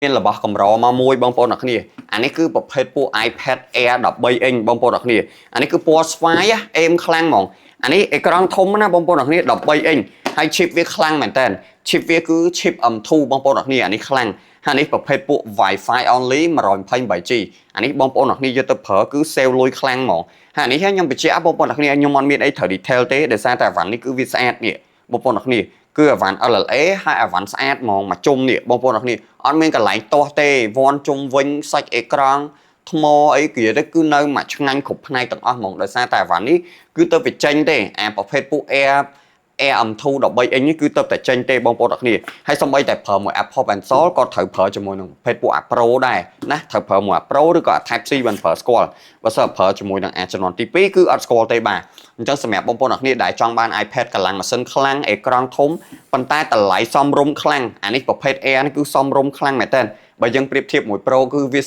មានរបស់កម្រមកមួយបងប្អូនអ្នកគ្នាអានេះគឺប្រភេទពួក iPad Air 13 inch បងប្អូនអ្នកគ្នាអានេះគឺពណ៌ស្វាយអេមខ្លាំងហ្មងអានេះអេក្រង់ធំណាបងប្អូនអ្នកគ្នា13 inch ហើយ chip វាខ្លាំងមែនតើ chip វាគឺ chip M2 បងប្អូនអ្នកគ្នាអានេះខ្លាំងហើយនេះប្រភេទពួក Wi-Fi only 128G អានេះបងប្អូនអ្នកគ្នាយកទៅប្រើគឺ save លុយខ្លាំងហ្មងហើយអានេះខ្ញុំបញ្ជាក់បងប្អូនអ្នកគ្នាខ្ញុំអត់មានអីត្រូវ detail ទេដោយសារតែអាវ៉ាន់នេះគឺវាស្អាតនេះបងប្អូនអ្នកគ្នាគឺអាវ៉ាន់ LLA ហើយអាវ៉ាន់ស្អាតហ្មងមកជុំនេះបងប្អូនអ្នកគ្នាអត់មានកន្លែងទាស់ទេវាន់ជុំវិញសាច់អេក្រង់ថ្មអីគ្រាទៅគឺនៅមកឆ្ងាញ់គ្រប់ផ្នែកទាំងអស់ហ្មងដោយសារតែអាវ៉ាន់នេះគឺទៅវាចេញទេអាប្រភេទពួក Air M2 13 inch នេះគឺទៅតែចេញទេបងប្អូនអ្នកគ្នាហើយសូម្បីតែប្រើមួយ Apple Pencil ក៏ត្រូវប្រើជាមួយនឹងប្រភេទពួក Pro ដែរណាត្រូវប្រើមួយ Pro ឬក៏ Type C បានប្រើស្គាល់បើសិនប្រើជាមួយនឹងជំនាន់ទី2គឺអត់ស្គាល់ទេបាទអញ្ចឹងសម្រាប់បងប្អូនអ្នកគ្នាដែលចង់បាន iPad កម្លាំងម៉ាស៊ីនខ្លាំងអេក្រង់ធំប៉ុន្តែតម្លៃសមរម្យខ្លាំងអានេះប្រភេទ Air នេះគឺសមរម្យខ្លាំងមែនតើបើយើងប្រៀបធៀបមួយ Pro គឺវា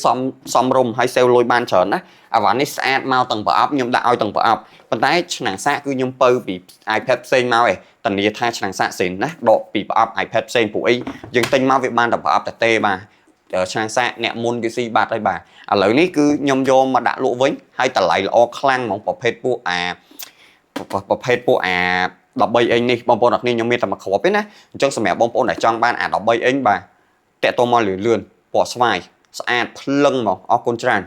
សមរម្យហើយសេវលុយបានច្រើនណាអាវ៉ាន់នេះស្អាតមកទាំងប្រអប់ខ្ញុំដាក់ឲ្យទាំងប្រអប់ប៉ុន្តែឆ្នាំងសាកគឺខ្ញុំបើពី iPad ផ្សេងមកឯងតានីថាឆ្នាំងសាកផ្សេងណាដកពីប្រអប់ iPad ផ្សេងពួកអីយើងទិញមកវាបានតែប្រអប់តែទេបាទឆ្នាំងសាកអ្នកមុនគេស៊ីបាត់ហើយបាទឥឡូវនេះគឺខ្ញុំយកមកដាក់លក់វិញហើយតម្លៃល្អខ្លាំងហ្មងប្រភេទពួក13 inch នេះបងប្អូនអ្នកខ្ញុំមានតែមួយគ្រាប់ទេណាអញ្ចឹងសម្រាប់បងប្អូនដែលចង់បាន13 inch បាទតាក់ទងមកលឿនពណ៌ស្វាយស្អាតភ្លឹងហ្មងអរគុណច្រើន